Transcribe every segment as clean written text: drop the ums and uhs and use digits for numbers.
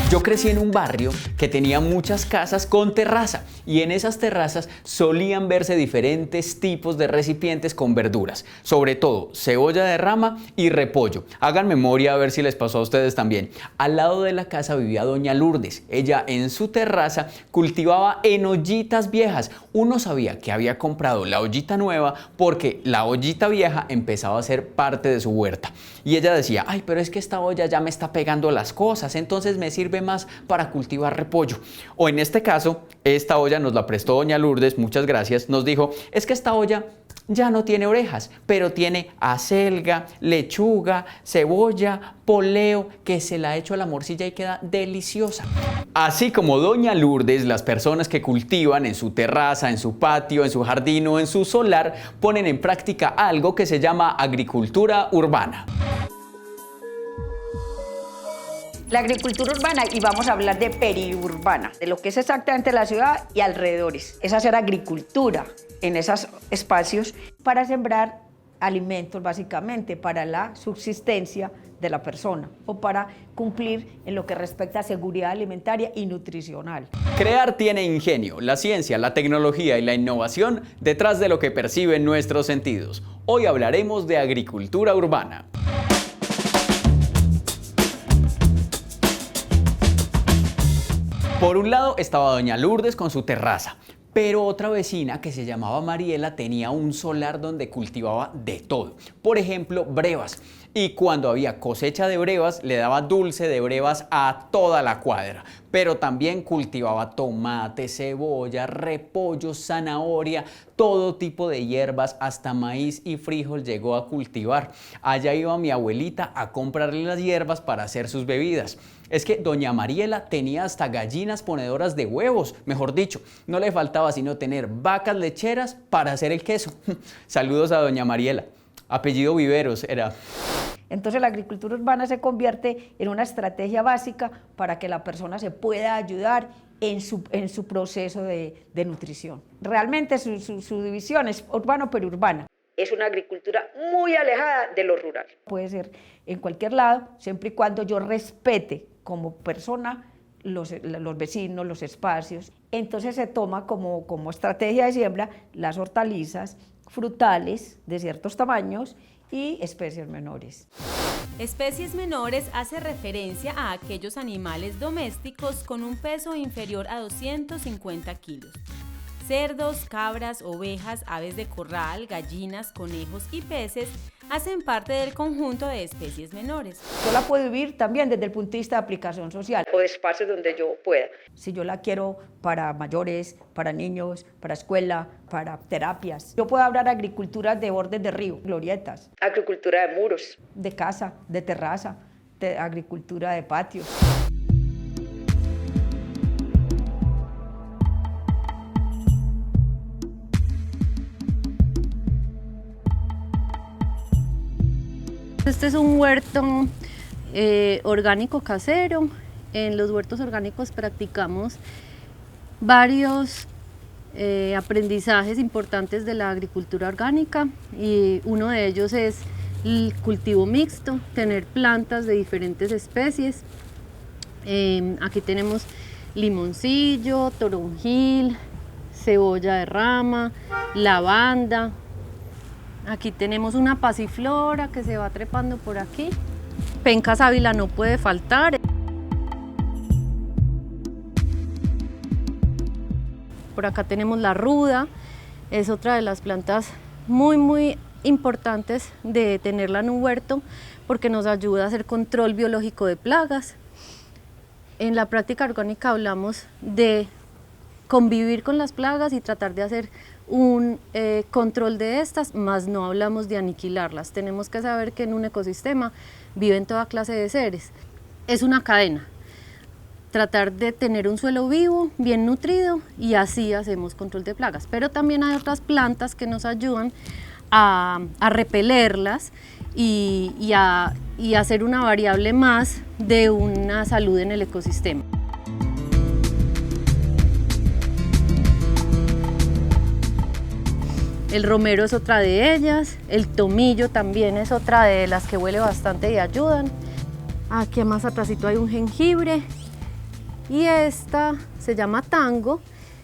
Yo crecí en un barrio que tenía muchas casas con terraza y en esas terrazas solían verse diferentes tipos de recipientes con verduras, sobre todo cebolla de rama y repollo. Hagan memoria a ver si les pasó a ustedes también. Al lado de la casa vivía doña Lourdes. Ella en su terraza cultivaba en ollitas viejas. Uno sabía que había comprado la ollita nueva porque la ollita vieja empezaba a ser parte de su huerta. Y ella decía, ay, pero es que esta olla ya me está pegando las cosas, entonces me sirve más para cultivar repollo. O en este caso, esta olla nos la prestó doña Lourdes, muchas gracias, nos dijo, es que esta olla ya no tiene orejas, pero tiene acelga, lechuga, cebolla, poleo, que se la ha hecho a la morcilla y queda deliciosa. Así como doña Lourdes, las personas que cultivan en su terraza, en su patio, en su jardín o en su solar, ponen en práctica algo que se llama agricultura urbana. La agricultura urbana, y vamos a hablar de periurbana, de lo que es exactamente la ciudad y alrededores. Es hacer agricultura en esos espacios para sembrar alimentos, básicamente, para la subsistencia de la persona o para cumplir en lo que respecta a seguridad alimentaria y nutricional. Crear tiene ingenio, la ciencia, la tecnología y la innovación detrás de lo que perciben nuestros sentidos. Hoy hablaremos de agricultura urbana. Por un lado estaba doña Lourdes con su terraza, pero otra vecina que se llamaba Mariela tenía un solar donde cultivaba de todo. Por ejemplo, brevas. Y cuando había cosecha de brevas, le daba dulce de brevas a toda la cuadra. Pero también cultivaba tomate, cebolla, repollo, zanahoria, todo tipo de hierbas, hasta maíz y frijol llegó a cultivar. Allá iba mi abuelita a comprarle las hierbas para hacer sus bebidas. Es que doña Mariela tenía hasta gallinas ponedoras de huevos, mejor dicho, no le faltaba sino tener vacas lecheras para hacer el queso. Saludos a doña Mariela. Apellido Viveros era. Entonces la agricultura urbana se convierte en una estrategia básica para que la persona se pueda ayudar en su proceso de nutrición. Realmente su división es urbano-periurbana. Es una agricultura muy alejada de lo rural. Puede ser en cualquier lado, siempre y cuando yo respete como persona los vecinos, los espacios. Entonces se toma como estrategia de siembra las hortalizas, frutales de ciertos tamaños y especies menores. Especies menores hace referencia a aquellos animales domésticos con un peso inferior a 250 kilos. Cerdos, cabras, ovejas, aves de corral, gallinas, conejos y peces hacen parte del conjunto de especies menores. Yo la puedo vivir también desde el punto de vista de aplicación social o de espacios donde yo pueda. Si yo la quiero para mayores, para niños, para escuela, para terapias. Yo puedo hablar de agricultura de bordes de río, glorietas. Agricultura de muros. De casa, de terraza, de agricultura de patios. Este es un huerto orgánico casero. En los huertos orgánicos practicamos varios aprendizajes importantes de la agricultura orgánica y uno de ellos es el cultivo mixto, tener plantas de diferentes especies. Aquí tenemos limoncillo, toronjil, cebolla de rama, lavanda. Aquí tenemos una pasiflora que se va trepando por aquí. Penca sábila no puede faltar. Por acá tenemos la ruda, es otra de las plantas muy importantes de tenerla en un huerto porque nos ayuda a hacer control biológico de plagas. En la práctica orgánica hablamos de convivir con las plagas y tratar de hacer un control de estas, más no hablamos de aniquilarlas. Tenemos que saber que en un ecosistema viven toda clase de seres. Es una cadena. Tratar de tener un suelo vivo, bien nutrido, y así hacemos control de plagas. Pero también hay otras plantas que nos ayudan a repelerlas y a hacer una variable más de una salud en el ecosistema. El romero es otra de ellas, el tomillo también es otra de las que huele bastante y ayudan. Aquí más atrásito hay un jengibre Y esta se llama tango,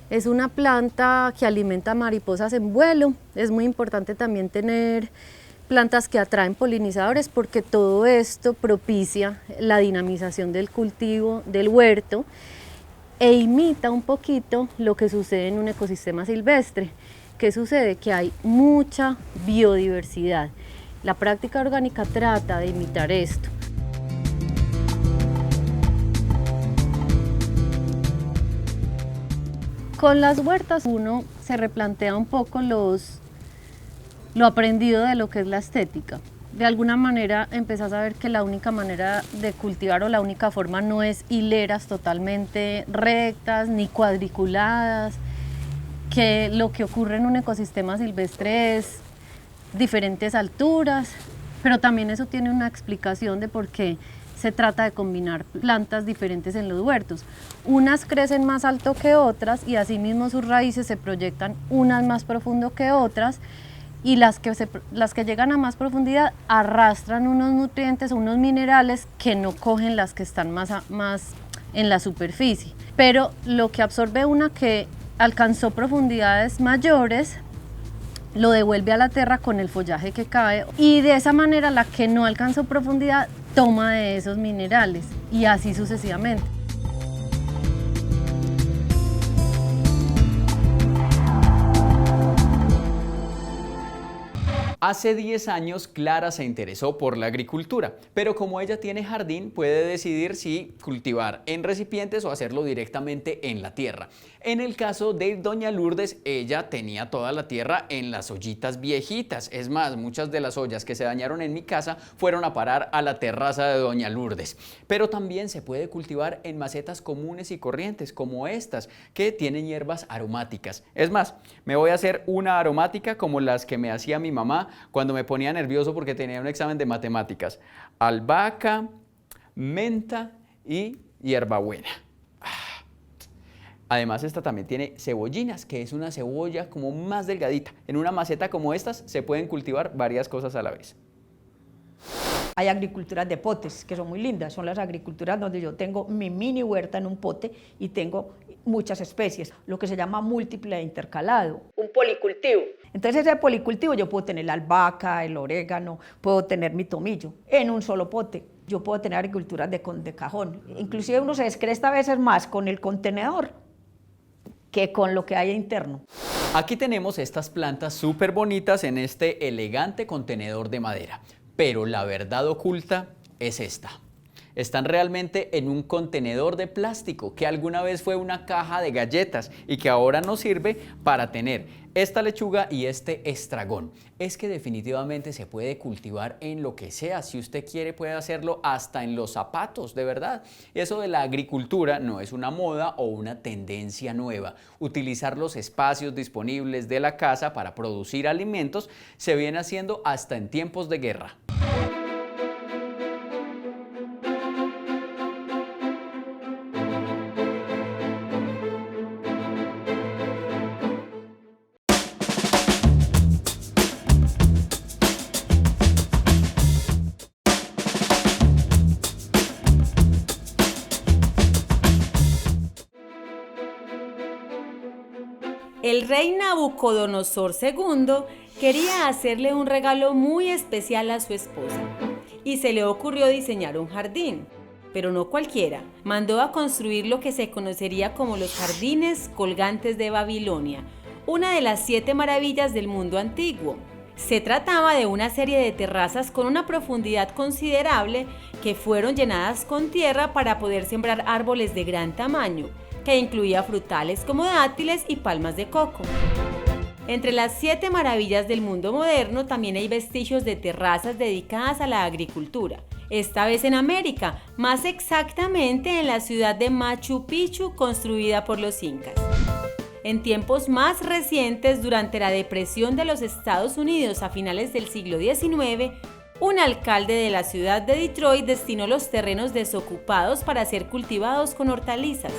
es una planta que alimenta mariposas en vuelo. Es muy importante también tener plantas que atraen polinizadores porque todo esto propicia la dinamización del cultivo, del huerto, e imita un poquito lo que sucede en un ecosistema silvestre. ¿Qué sucede? Que hay mucha biodiversidad. La práctica orgánica trata de imitar esto. Con las huertas uno se replantea un poco lo aprendido de lo que es la estética. De alguna manera empezás a ver que la única manera de cultivar o la única forma no es hileras totalmente rectas ni cuadriculadas, que lo que ocurre en un ecosistema silvestre es diferentes alturas, pero también eso tiene una explicación de por qué se trata de combinar plantas diferentes en los huertos. Unas crecen más alto que otras y asimismo sus raíces se proyectan unas más profundo que otras, y las que llegan a más profundidad arrastran unos nutrientes o unos minerales que no cogen las que están más en la superficie. Pero lo que absorbe una que alcanzó profundidades mayores lo devuelve a la tierra con el follaje que cae, y de esa manera la que no alcanzó profundidad toma de esos minerales, y así sucesivamente. Hace 10 años Clara se interesó por la agricultura, pero como ella tiene jardín puede decidir si cultivar en recipientes o hacerlo directamente en la tierra. En el caso de doña Lourdes, ella tenía toda la tierra en las ollitas viejitas. Es más, muchas de las ollas que se dañaron en mi casa fueron a parar a la terraza de doña Lourdes. Pero también se puede cultivar en macetas comunes y corrientes como estas, que tienen hierbas aromáticas. Es más, me voy a hacer una aromática como las que me hacía mi mamá cuando me ponía nervioso porque tenía un examen de matemáticas. Albahaca, menta y hierbabuena. Además, esta también tiene cebollinas, que es una cebolla como más delgadita. En una maceta como estas se pueden cultivar varias cosas a la vez. Hay agriculturas de potes que son muy lindas, son las agriculturas donde yo tengo mi mini huerta en un pote y tengo muchas especies, lo que se llama múltiple intercalado, un policultivo. Entonces ese policultivo yo puedo tener la albahaca, el orégano, puedo tener mi tomillo en un solo pote. Yo puedo tener agriculturas de cajón, inclusive uno se descresta a veces más con el contenedor que con lo que hay interno. Aquí tenemos estas plantas súper bonitas en este elegante contenedor de madera, pero la verdad oculta es esta. Están realmente en un contenedor de plástico que alguna vez fue una caja de galletas y que ahora nos sirve para tener esta lechuga y este estragón. Es que definitivamente se puede cultivar en lo que sea. Si usted quiere puede hacerlo hasta en los zapatos, de verdad. Eso de la agricultura no es una moda o una tendencia nueva. Utilizar los espacios disponibles de la casa para producir alimentos se viene haciendo hasta en tiempos de guerra. El rey Nabucodonosor II quería hacerle un regalo muy especial a su esposa y se le ocurrió diseñar un jardín, pero no cualquiera. Mandó a construir lo que se conocería como los jardines colgantes de Babilonia, una de las 7 maravillas del mundo antiguo. Se trataba de una serie de terrazas con una profundidad considerable que fueron llenadas con tierra para poder sembrar árboles de gran tamaño, que incluía frutales como dátiles y palmas de coco. Entre las 7 maravillas del mundo moderno también hay vestigios de terrazas dedicadas a la agricultura, esta vez en América, más exactamente en la ciudad de Machu Picchu, construida por los incas. En tiempos más recientes, durante la depresión de los Estados Unidos a finales del siglo XIX, un alcalde de la ciudad de Detroit destinó los terrenos desocupados para ser cultivados con hortalizas.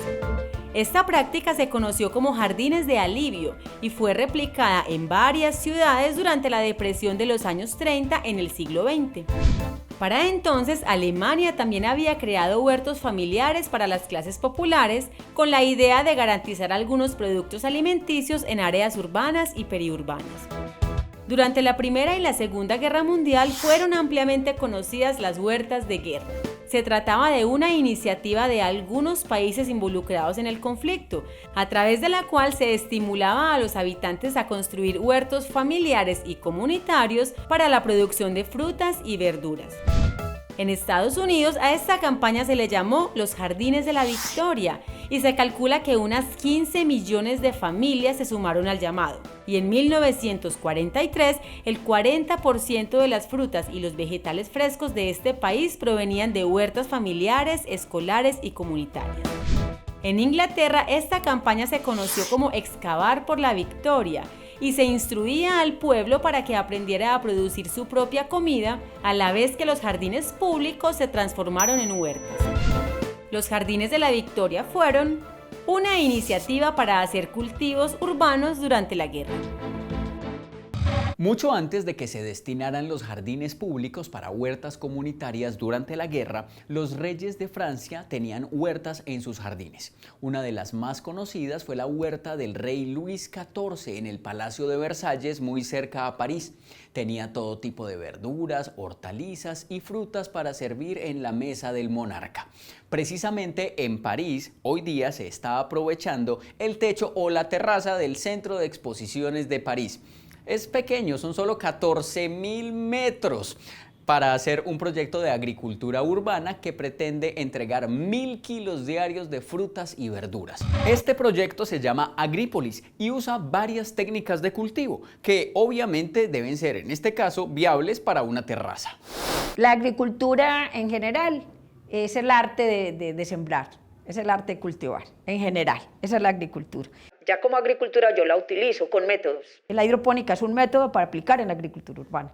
Esta práctica se conoció como jardines de alivio y fue replicada en varias ciudades durante la depresión de los años 30 en el siglo XX. Para entonces, Alemania también había creado huertos familiares para las clases populares con la idea de garantizar algunos productos alimenticios en áreas urbanas y periurbanas. Durante la Primera y la Segunda Guerra Mundial fueron ampliamente conocidas las huertas de guerra. Se trataba de una iniciativa de algunos países involucrados en el conflicto, a través de la cual se estimulaba a los habitantes a construir huertos familiares y comunitarios para la producción de frutas y verduras. En Estados Unidos a esta campaña se le llamó los Jardines de la Victoria y se calcula que unas 15 millones de familias se sumaron al llamado. Y en 1943 el 40% de las frutas y los vegetales frescos de este país provenían de huertas familiares, escolares y comunitarias. En Inglaterra esta campaña se conoció como Excavar por la Victoria y se instruía al pueblo para que aprendiera a producir su propia comida, a la vez que los jardines públicos se transformaron en huertas. Los Jardines de la Victoria fueron una iniciativa para hacer cultivos urbanos durante la guerra. Mucho antes de que se destinaran los jardines públicos para huertas comunitarias durante la guerra, los reyes de Francia tenían huertas en sus jardines. Una de las más conocidas fue la huerta del rey Luis XIV en el Palacio de Versalles, muy cerca a París. Tenía todo tipo de verduras, hortalizas y frutas para servir en la mesa del monarca. Precisamente en París, hoy día se está aprovechando el techo o la terraza del Centro de Exposiciones de París. Es pequeño, son solo 14.000 metros para hacer un proyecto de agricultura urbana que pretende entregar 1.000 kilos diarios de frutas y verduras. Este proyecto se llama Agrípolis y usa varias técnicas de cultivo que obviamente deben ser, en este caso, viables para una terraza. La agricultura en general es el arte de sembrar, es el arte de cultivar, en general, esa es la agricultura. Ya como agricultura yo la utilizo con métodos. La hidropónica es un método para aplicar en la agricultura urbana.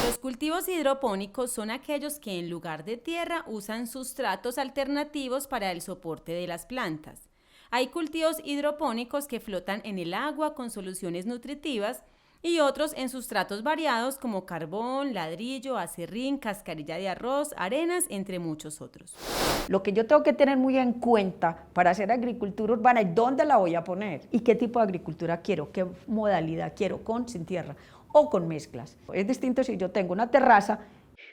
Los cultivos hidropónicos son aquellos que en lugar de tierra usan sustratos alternativos para el soporte de las plantas. Hay cultivos hidropónicos que flotan en el agua con soluciones nutritivas y otros en sustratos variados como carbón, ladrillo, acerrín, cascarilla de arroz, arenas, entre muchos otros. Lo que yo tengo que tener muy en cuenta para hacer agricultura urbana es dónde la voy a poner y qué tipo de agricultura quiero, qué modalidad quiero, con, sin tierra o con mezclas. Es distinto si yo tengo una terraza,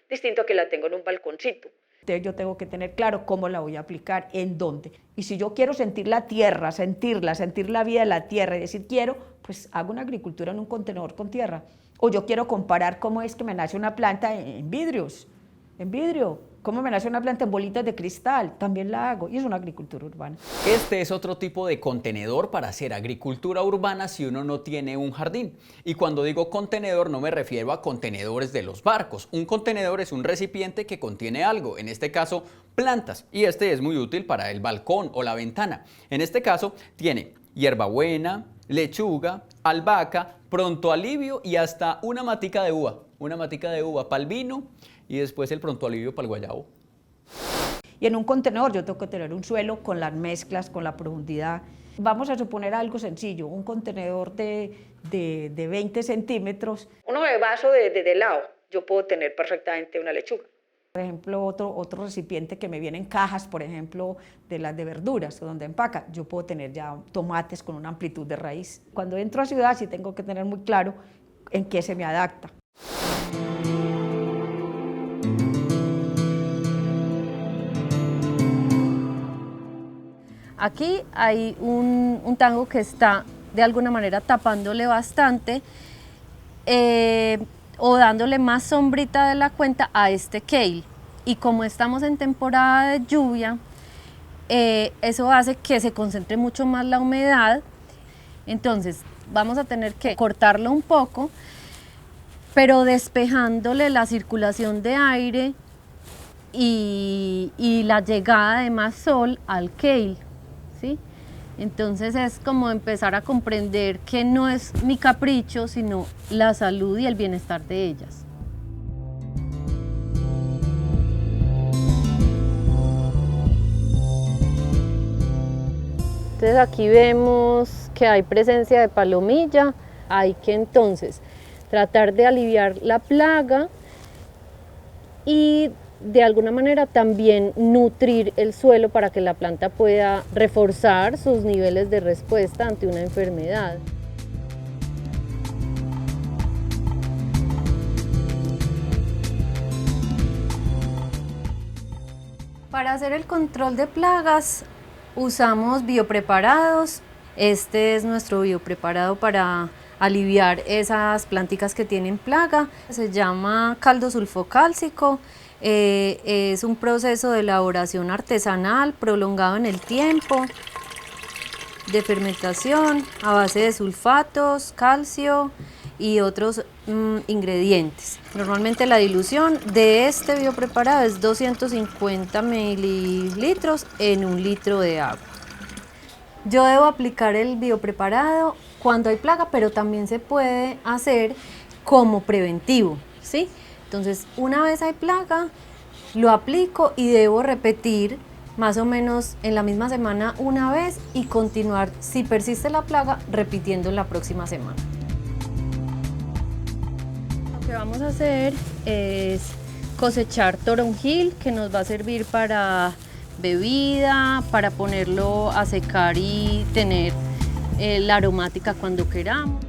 distinto que la tengo en un balconcito. Entonces yo tengo que tener claro cómo la voy a aplicar, en dónde. Y si yo quiero sentir la tierra, sentir la vida de la tierra y decir quiero, pues hago una agricultura en un contenedor con tierra. O yo quiero comparar cómo es que me nace una planta en vidrios, en vidrio. Cómo me nace una planta en bolitas de cristal, también la hago y es una agricultura urbana. Este es otro tipo de contenedor para hacer agricultura urbana si uno no tiene un jardín. Y cuando digo contenedor no me refiero a contenedores de los barcos. Un contenedor es un recipiente que contiene algo, en este caso plantas, y este es muy útil para el balcón o la ventana. En este caso tiene hierbabuena, lechuga, albahaca, pronto alivio y hasta una matica de uva para el vino y después el pronto alivio para el guayabo. Y en un contenedor yo tengo que tener un suelo con las mezclas, con la profundidad. Vamos a suponer algo sencillo, un contenedor de 20 centímetros. Uno de vaso de lado, yo puedo tener perfectamente una lechuga. Por ejemplo, otro recipiente que me viene en cajas, por ejemplo, de las de verduras, o donde empaca, yo puedo tener ya tomates con una amplitud de raíz. Cuando entro a ciudad sí tengo que tener muy claro en qué se me adapta. Aquí hay un tango que está de alguna manera tapándole bastante o dándole más sombrita de la cuenta a este kale. Y como estamos en temporada de lluvia, eso hace que se concentre mucho más la humedad. Entonces vamos a tener que cortarlo un poco, pero despejándole la circulación de aire y la llegada de más sol al kale. ¿Sí? Entonces es como empezar a comprender que no es mi capricho, sino la salud y el bienestar de ellas. Entonces aquí vemos que hay presencia de palomilla, hay que entonces tratar de aliviar la plaga y de alguna manera también nutrir el suelo para que la planta pueda reforzar sus niveles de respuesta ante una enfermedad. Para hacer el control de plagas usamos biopreparados. Este es nuestro biopreparado para aliviar esas planticas que tienen plaga. Se llama caldo sulfocálcico. Es un proceso de elaboración artesanal prolongado en el tiempo, de fermentación a base de sulfatos, calcio y otros ingredientes. Normalmente la dilución de este biopreparado es 250 mililitros en 1 litro de agua. Yo debo aplicar el biopreparado cuando hay plaga, pero también se puede hacer como preventivo, ¿sí? Entonces, una vez hay plaga, lo aplico y debo repetir más o menos en la misma semana una vez y continuar, si persiste la plaga, repitiendo en la próxima semana. Lo que vamos a hacer es cosechar toronjil, que nos va a servir para bebida, para ponerlo a secar y tener la aromática cuando queramos.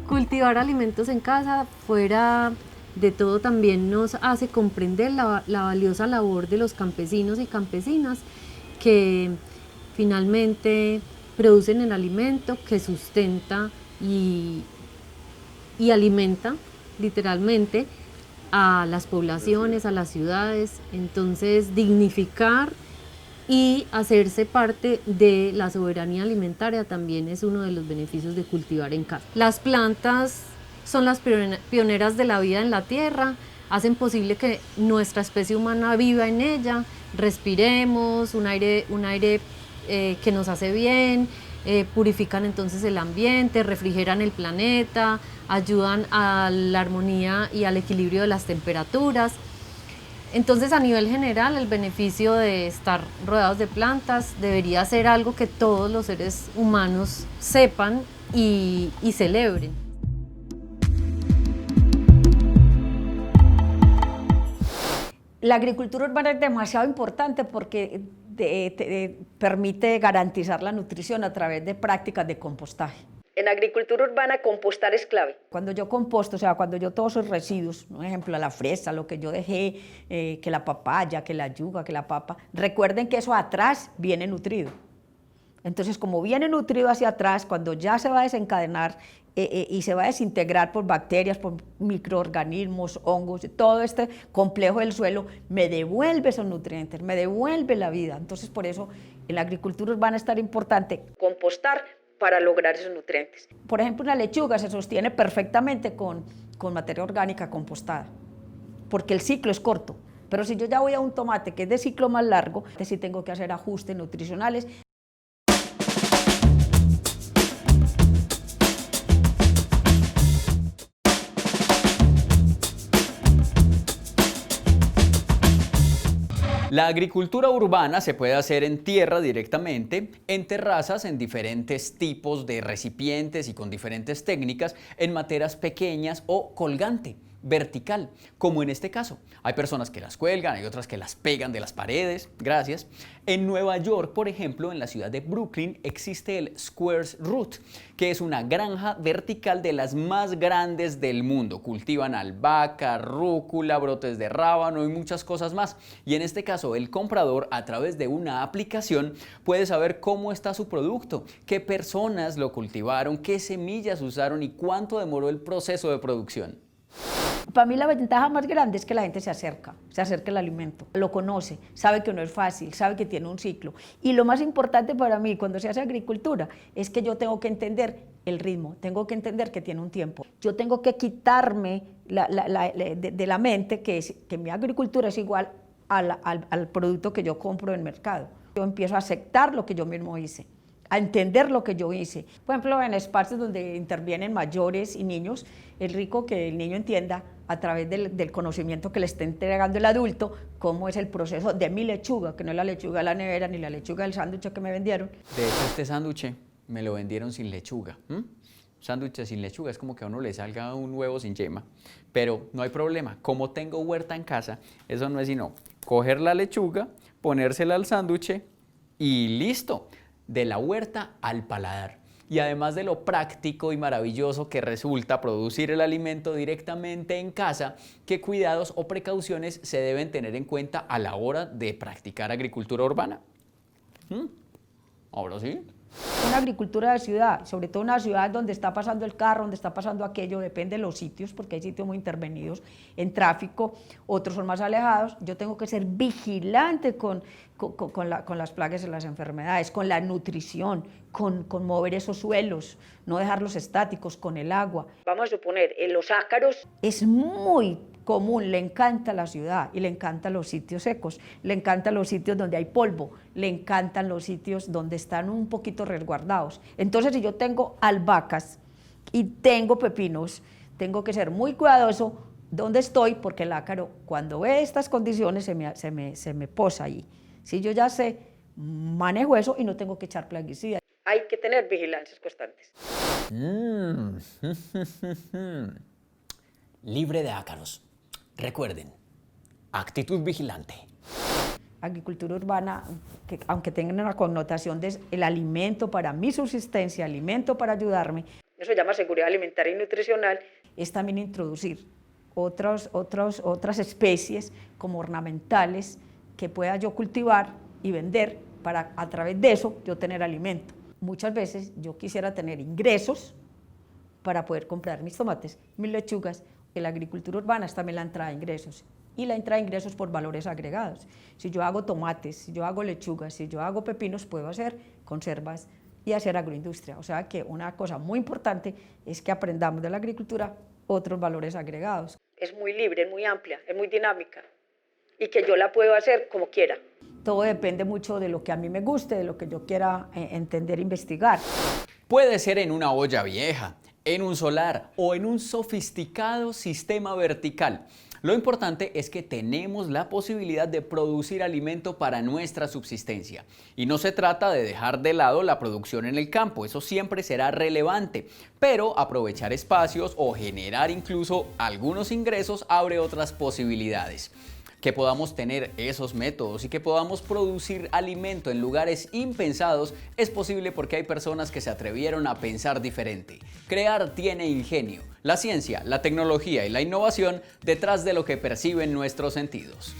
Cultivar alimentos en casa, fuera de todo, también nos hace comprender la valiosa labor de los campesinos y campesinas que finalmente producen el alimento que sustenta y alimenta literalmente a las poblaciones, a las ciudades. Entonces, dignificar y hacerse parte de la soberanía alimentaria también es uno de los beneficios de cultivar en casa. Las plantas son las pioneras de la vida en la tierra, hacen posible que nuestra especie humana viva en ella, respiremos un aire que nos hace bien, purifican entonces el ambiente, refrigeran el planeta, ayudan a la armonía y al equilibrio de las temperaturas. Entonces, a nivel general, el beneficio de estar rodeados de plantas debería ser algo que todos los seres humanos sepan y celebren. La agricultura urbana es demasiado importante porque permite garantizar la nutrición a través de prácticas de compostaje. En agricultura urbana, compostar es clave. Cuando yo composto, o sea, cuando yo todos esos residuos, por ejemplo, la fresa, lo que yo dejé, que la papaya, que la yuca, que la papa, recuerden que eso atrás viene nutrido. Entonces, como viene nutrido hacia atrás, cuando ya se va a desencadenar y se va a desintegrar por bacterias, por microorganismos, hongos, todo este complejo del suelo, me devuelve esos nutrientes, me devuelve la vida. Entonces, por eso en la agricultura urbana es tan importante compostar para lograr esos nutrientes. Por ejemplo, una lechuga se sostiene perfectamente con materia orgánica compostada, porque el ciclo es corto. Pero si yo ya voy a un tomate que es de ciclo más largo, entonces sí tengo que hacer ajustes nutricionales. La agricultura urbana se puede hacer en tierra directamente, en terrazas, en diferentes tipos de recipientes y con diferentes técnicas, en materas pequeñas o colgante, vertical, como en este caso. Hay personas que las cuelgan, hay otras que las pegan de las paredes, gracias. En Nueva York, por ejemplo, en la ciudad de Brooklyn, existe el Squares Root, que es una granja vertical de las más grandes del mundo. Cultivan albahaca, rúcula, brotes de rábano y muchas cosas más. Y en este caso, el comprador, a través de una aplicación, puede saber cómo está su producto, qué personas lo cultivaron, qué semillas usaron y cuánto demoró el proceso de producción. Para mí la ventaja más grande es que la gente se acerca al alimento, lo conoce, sabe que no es fácil, sabe que tiene un ciclo. Y lo más importante para mí cuando se hace agricultura es que yo tengo que entender el ritmo, tengo que entender que tiene un tiempo. Yo tengo que quitarme de la mente que mi agricultura es igual al producto que yo compro en el mercado. Yo empiezo a aceptar lo que yo mismo hice, a entender lo que yo hice. Por ejemplo, en espacios donde intervienen mayores y niños, es rico que el niño entienda a través del conocimiento que le está entregando el adulto cómo es el proceso de mi lechuga, que no es la lechuga de la nevera ni la lechuga del sándwich que me vendieron. De hecho, este sándwich me lo vendieron sin lechuga. sándwiches sin lechuga, es como que a uno le salga un huevo sin yema, pero no hay problema, como tengo huerta en casa, eso no es sino coger la lechuga, ponérsela al sándwich y listo, de la huerta al paladar. Y además de lo práctico y maravilloso que resulta producir el alimento directamente en casa, ¿qué cuidados o precauciones se deben tener en cuenta a la hora de practicar agricultura urbana? Ahora sí. Una agricultura de ciudad, sobre todo una ciudad donde está pasando el carro, donde está pasando aquello, depende de los sitios, porque hay sitios muy intervenidos en tráfico, otros son más alejados. Yo tengo que ser vigilante con las plagas y las enfermedades, con la nutrición, con mover esos suelos, no dejarlos estáticos, con el agua. Vamos a suponer, en los ácaros es muy común, le encanta la ciudad y le encantan los sitios secos, le encantan los sitios donde hay polvo, le encantan los sitios donde están un poquito resguardados. Entonces, si yo tengo albahacas y tengo pepinos, tengo que ser muy cuidadoso donde estoy, porque el ácaro, cuando ve estas condiciones, se me posa ahí. Si yo ya sé, manejo eso y no tengo que echar plaguicidas. Hay que tener vigilancias constantes. Libre de ácaros. Recuerden, actitud vigilante. Agricultura urbana, que aunque tenga una connotación de el alimento para mi subsistencia, alimento para ayudarme, eso se llama seguridad alimentaria y nutricional, es también introducir otras especies como ornamentales que pueda yo cultivar y vender para a través de eso yo tener alimento. Muchas veces yo quisiera tener ingresos para poder comprar mis tomates, mis lechugas. La agricultura urbana es también la entrada de ingresos, y la entrada de ingresos por valores agregados. Si yo hago tomates, si yo hago lechugas, si yo hago pepinos, puedo hacer conservas y hacer agroindustria. O sea que una cosa muy importante es que aprendamos de la agricultura otros valores agregados. Es muy libre, es muy amplia, es muy dinámica, y que yo la puedo hacer como quiera. Todo depende mucho de lo que a mí me guste, de lo que yo quiera entender e investigar. Puede ser en una olla vieja, en un solar o en un sofisticado sistema vertical. Lo importante es que tenemos la posibilidad de producir alimento para nuestra subsistencia. Y no se trata de dejar de lado la producción en el campo, eso siempre será relevante, pero aprovechar espacios o generar incluso algunos ingresos abre otras posibilidades. Que podamos tener esos métodos y que podamos producir alimento en lugares impensados es posible porque hay personas que se atrevieron a pensar diferente. Crear tiene ingenio, la ciencia, la tecnología y la innovación detrás de lo que perciben nuestros sentidos.